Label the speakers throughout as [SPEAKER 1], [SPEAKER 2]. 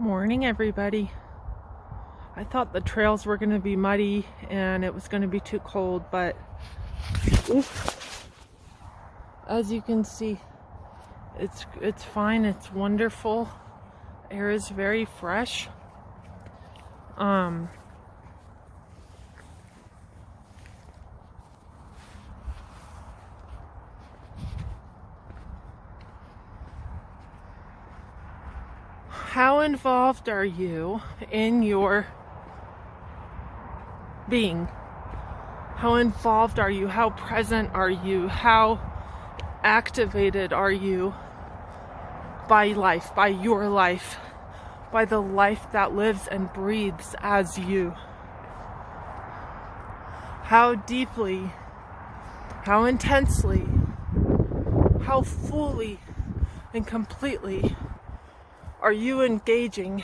[SPEAKER 1] Morning, everybody. I thought the trails were going to be muddy and it was going to be too cold, but as you can see, it's fine. It's wonderful. Air is very fresh. How involved are you in your being? How involved are you? How present are you? How activated are you by life, by your life, by the life that lives and breathes as you? How deeply, how intensely, how fully and completely are you engaging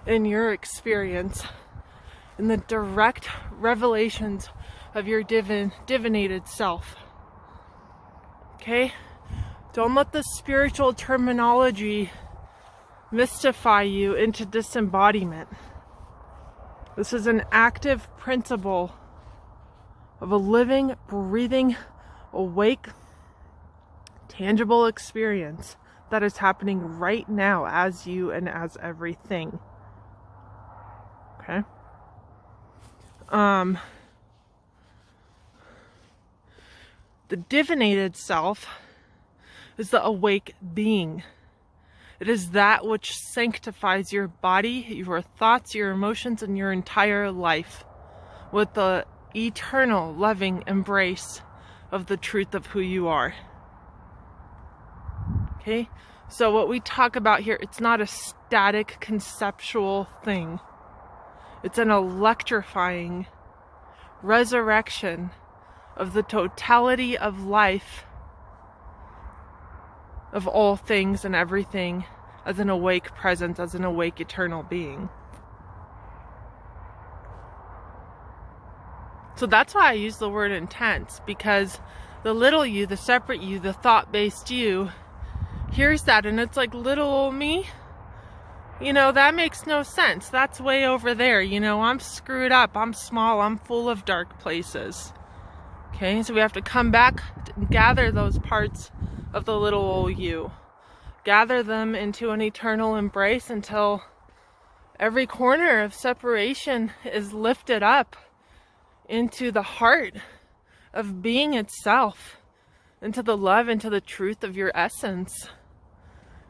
[SPEAKER 1] in your experience, in the direct revelations of your divinated self? Okay? Don't let the spiritual terminology mystify you into disembodiment. This is an active principle of a living, breathing, awake, tangible experience that is happening right now as you and as everything. Okay? The divinated self is the awake being. It is that which sanctifies your body, your thoughts, your emotions, and your entire life with the eternal loving embrace of the truth of who you are. Okay? So what we talk about here, it's not a static conceptual thing. It's an electrifying resurrection of the totality of life, of all things and everything, as an awake presence, as an awake eternal being. So that's why I use the word intense, because the little you, the separate you, the thought-based you, hears that and it's like, little old me? You know, that makes no sense. That's way over there. You know, I'm screwed up. I'm small. I'm full of dark places. Okay, so we have to come back and gather those parts of the little old you. Gather them into an eternal embrace until every corner of separation is lifted up into the heart of being itself, into the love, into the truth of your essence.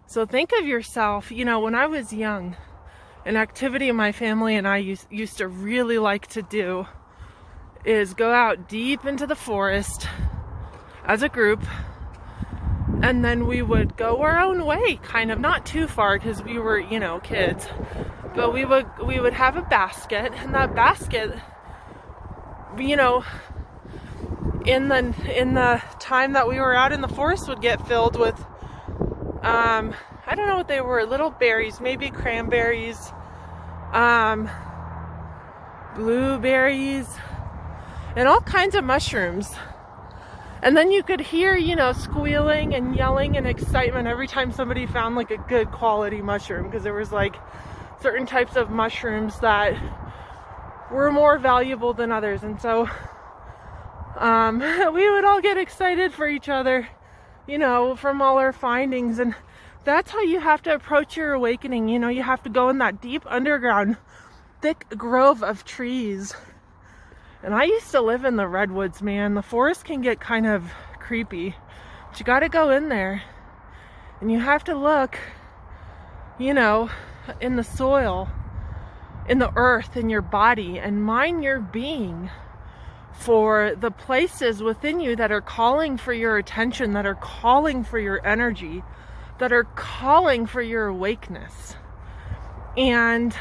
[SPEAKER 1] So think of yourself, you know, when I was young, an activity my family and I used to really like to do is go out deep into the forest as a group, and then we would go our own way, kind of, not too far because we were, you know, kids, but we would have a basket, and that basket, you know, in the time that we were out in the forest would get filled with I don't know what they were, little berries, maybe cranberries, blueberries, and all kinds of mushrooms. And then you could hear, you know, squealing and yelling and excitement every time somebody found like a good quality mushroom, because there was like certain types of mushrooms that were more valuable than others. And so we would all get excited for each other, you know, from all our findings. And that's how you have to approach your awakening. You know, you have to go in that deep underground, thick grove of trees. And I used to live in the redwoods, man. The forest can get kind of creepy, but you got to go in there and you have to look, you know, in the soil, in the earth, in your body, and mine your being for the places within you that are calling for your attention, that are calling for your energy, that are calling for your awakeness. And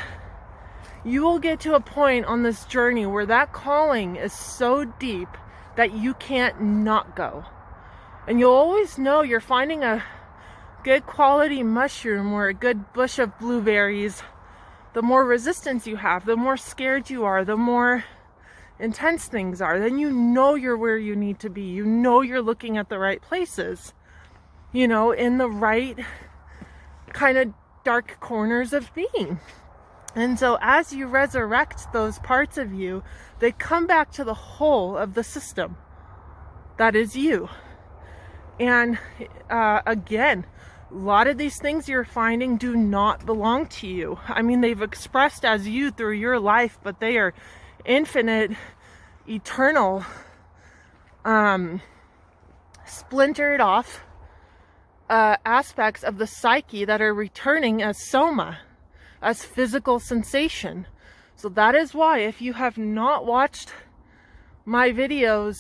[SPEAKER 1] you will get to a point on this journey where that calling is so deep that you can't not go. And you'll always know you're finding a good quality mushroom or a good bush of blueberries. The more resistance you have, the more scared you are, the more intense things are, then you know you're where you need to be. You know you're looking at the right places, you know, in the right kind of dark corners of being. And so as you resurrect those parts of you, they come back to the whole of the system that is you. And again, a lot of these things you're finding do not belong to you. I mean, they've expressed as you through your life, but they are infinite, eternal, splintered off aspects of the psyche that are returning as soma, as physical sensation. So that is why, if you have not watched my videos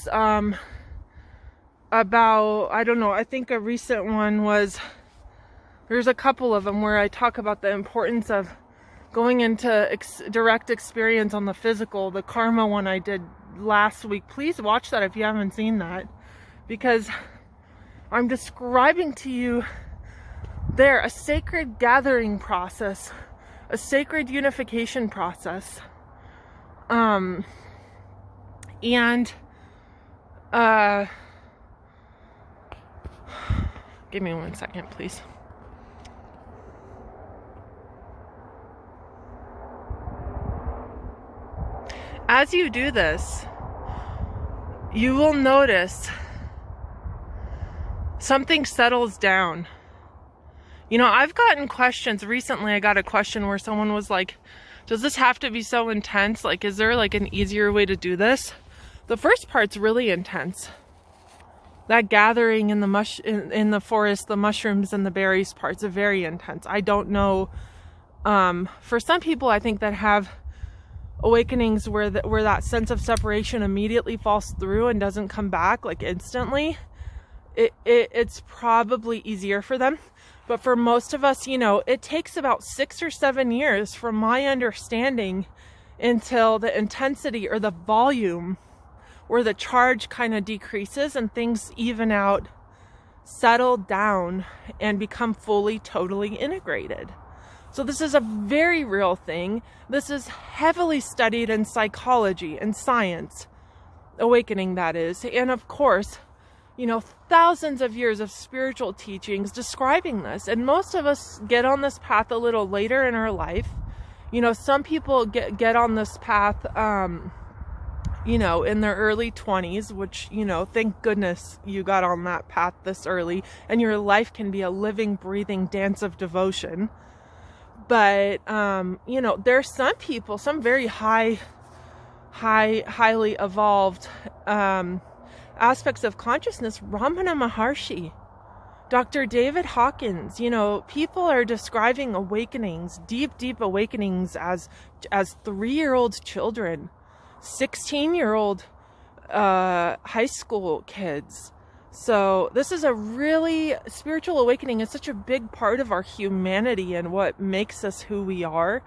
[SPEAKER 1] about, I don't know, I think a recent one was, there's a couple of them where I talk about the importance of going into direct experience on the physical. The karma one I did last week. Please watch that if you haven't seen that, because I'm describing to you there a sacred gathering process, a sacred unification process. Give me 1 second, please. As you do this, you will notice something settles down. You know, I've gotten questions recently. I got a question where someone was like, does this have to be so intense? Like, is there like an easier way to do this? The first part's really intense. That gathering in the in the forest, the mushrooms and the berries part's very intense. I don't know. For some people, I think that have awakenings where that sense of separation immediately falls through and doesn't come back like instantly, it's probably easier for them. But for most of us, you know, it takes about 6 or 7 years, from my understanding, until the intensity or the volume or the charge kind of decreases and things even out, settle down, and become fully, totally integrated. So this is a very real thing. This is heavily studied in psychology and science, awakening that is. And of course, you know, thousands of years of spiritual teachings describing this. And most of us get on this path a little later in our life. You know, some people get on this path, you know, in their early 20s, which, you know, thank goodness you got on that path this early, and your life can be a living, breathing dance of devotion. But, you know, there's some people, some very highly evolved aspects of consciousness. Ramana Maharshi, Dr. David Hawkins, you know, people are describing awakenings, deep awakenings as 3-year-old children, 16-year-old high school kids. So this is a really, spiritual awakening is such a big part of our humanity and what makes us who we are,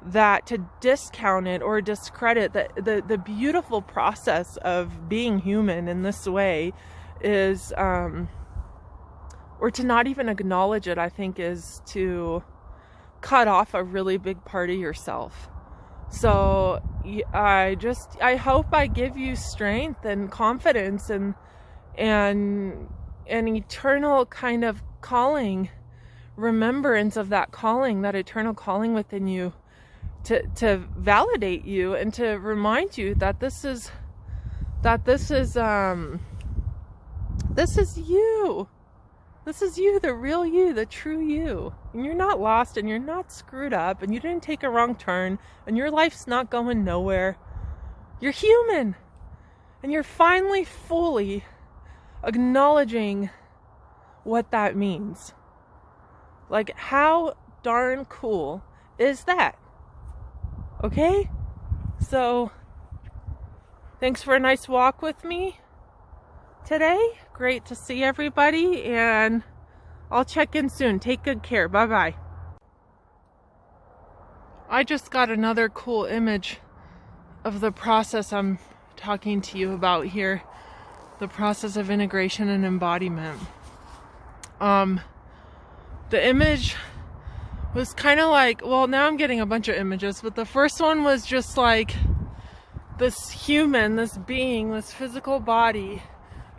[SPEAKER 1] that to discount it or discredit the beautiful process of being human in this way is, or to not even acknowledge it, I think, is to cut off a really big part of yourself. So I hope I give you strength and confidence and an eternal kind of calling, remembrance of that calling, that eternal calling within you, to validate you and to remind you that this is you. This is you, the real you, the true you. And you're not lost, and you're not screwed up, and you didn't take a wrong turn, and your life's not going nowhere. You're human. And you're finally fully acknowledging what that means. Like, how darn cool is that? Okay? So, thanks for a nice walk with me today. Great to see everybody, and I'll check in soon. Take good care. Bye-bye. I just got another cool image of the process I'm talking to you about here. The process of integration and embodiment. The image was kind of like, well, now I'm getting a bunch of images, but the first one was just like this human, this being, this physical body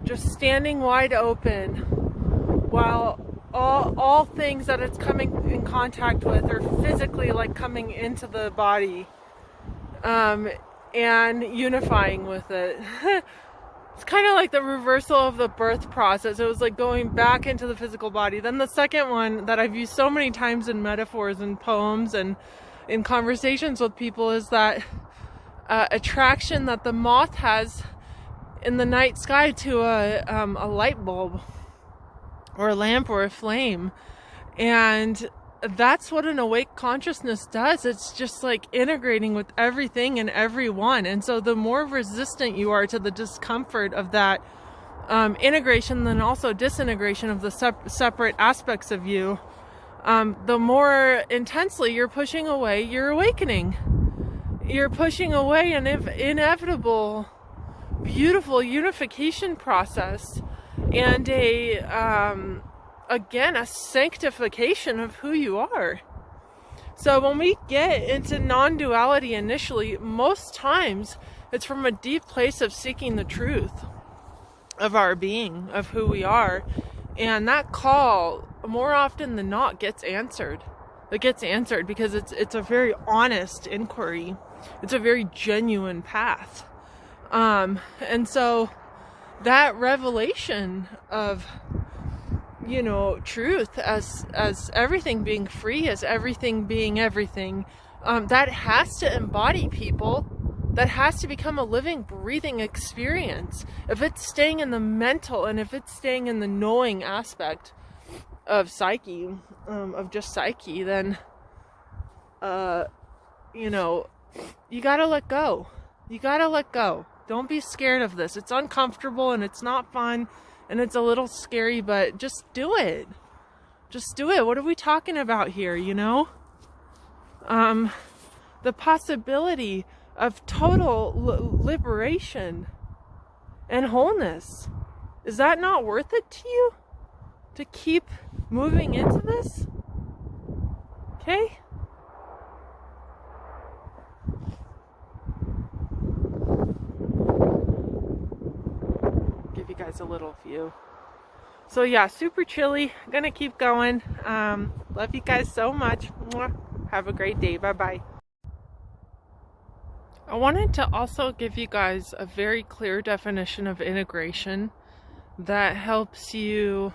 [SPEAKER 1] just standing wide open while all things that it's coming in contact with are physically like coming into the body, and unifying with it. It's kind of like the reversal of the birth process. It was like going back into the physical body. Then the second one that I've used so many times in metaphors and poems and in conversations with people is that attraction that the moth has in the night sky to a light bulb or a lamp or a flame. And that's what an awake consciousness does. It's just like integrating with everything and everyone. And so the more resistant you are to the discomfort of that integration, then also disintegration of the separate aspects of you, the more intensely you're pushing away your awakening. You're pushing away an inevitable, beautiful unification process and again, a sanctification of who you are. So when we get into non-duality initially, most times it's from a deep place of seeking the truth of our being, of who we are. And that call, more often than not, gets answered. It gets answered because it's a very honest inquiry. It's a very genuine path. And so that revelation of, you know, truth as everything being free, as everything being everything, that has to embody people. That has to become a living, breathing experience. If it's staying in the mental and if it's staying in the knowing aspect of psyche, of just psyche, then, you know, you gotta let go. You gotta let go. Don't be scared of this. It's uncomfortable and it's not fun. And it's a little scary, but just do it. Just do it. What are we talking about here, you know? The possibility of total liberation and wholeness. Is that not worth it to you? To keep moving into this? Okay? Give you guys a little view. So yeah, super chilly. Gonna keep going. Love you guys so much. Mwah. Have a great day. Bye bye. I wanted to also give you guys a very clear definition of integration that helps you,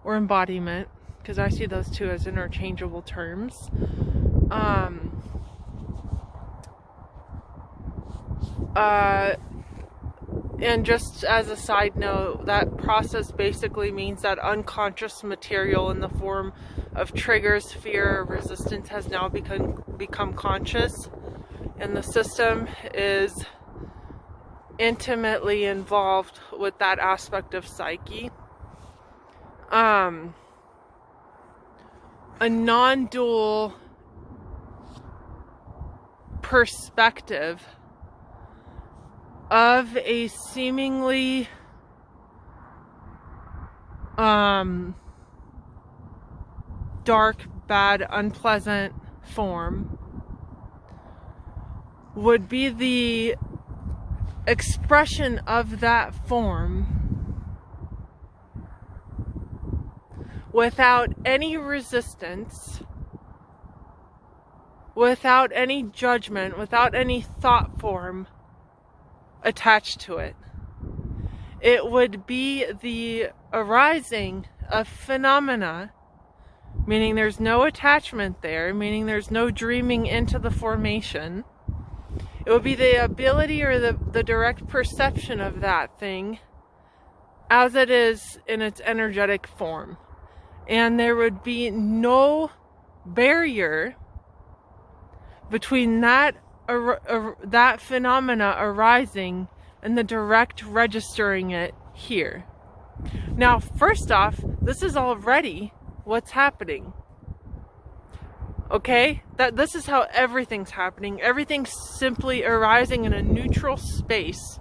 [SPEAKER 1] or embodiment, because I see those two as interchangeable terms. And just as a side note, that process basically means that unconscious material in the form of triggers, fear, or resistance has now become conscious, and the system is intimately involved with that aspect of psyche. A non-dual perspective of a seemingly dark, bad, unpleasant form would be the expression of that form without any resistance, without any judgment, without any thought form attached to it. It would be the arising of phenomena, meaning there's no attachment there, meaning there's no dreaming into the formation. It would be the ability or the direct perception of that thing as it is in its energetic form. And there would be no barrier between that phenomena arising and the direct registering it here. Now, first off, this is already what's happening. Okay? This is how everything's happening. Everything's simply arising in a neutral space.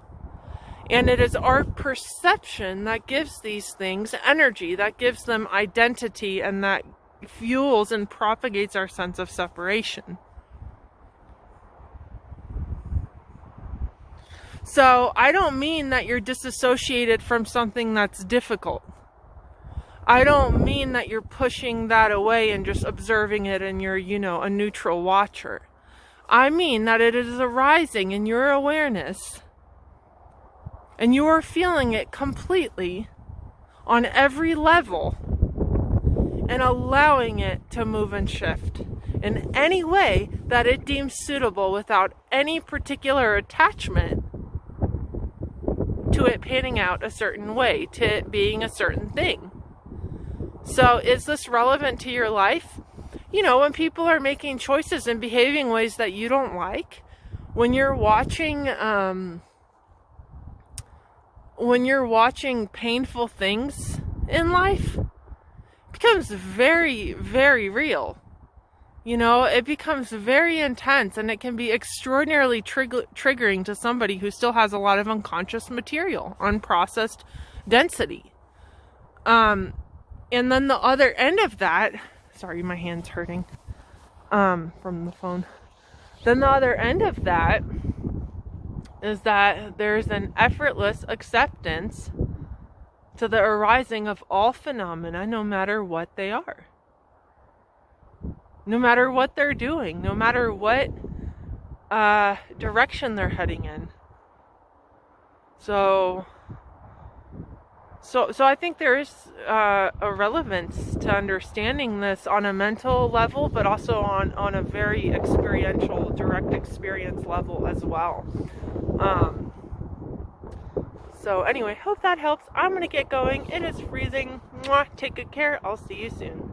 [SPEAKER 1] And it is our perception that gives these things energy, that gives them identity, and that fuels and propagates our sense of separation. So I don't mean that you're disassociated from something that's difficult. I don't mean that you're pushing that away and just observing it and you're, a neutral watcher. I mean that it is arising in your awareness and you are feeling it completely on every level and allowing it to move and shift in any way that it deems suitable without any particular attachment to it panning out a certain way, to it being a certain thing. So is this relevant to your life? When people are making choices and behaving ways that you don't like, when you're watching painful things in life, it becomes very, very real. It becomes very intense, and it can be extraordinarily triggering to somebody who still has a lot of unconscious material, unprocessed density. And then the other end of that, sorry, my hand's hurting from the phone. Then the other end of that is that there's an effortless acceptance to the arising of all phenomena, no matter what they are. No matter what they're doing, no matter what direction they're heading in. So I think there is a relevance to understanding this on a mental level, but also on a very experiential, direct experience level as well. So anyway, hope that helps. I'm going to get going. It is freezing. Mwah. Take good care. I'll see you soon.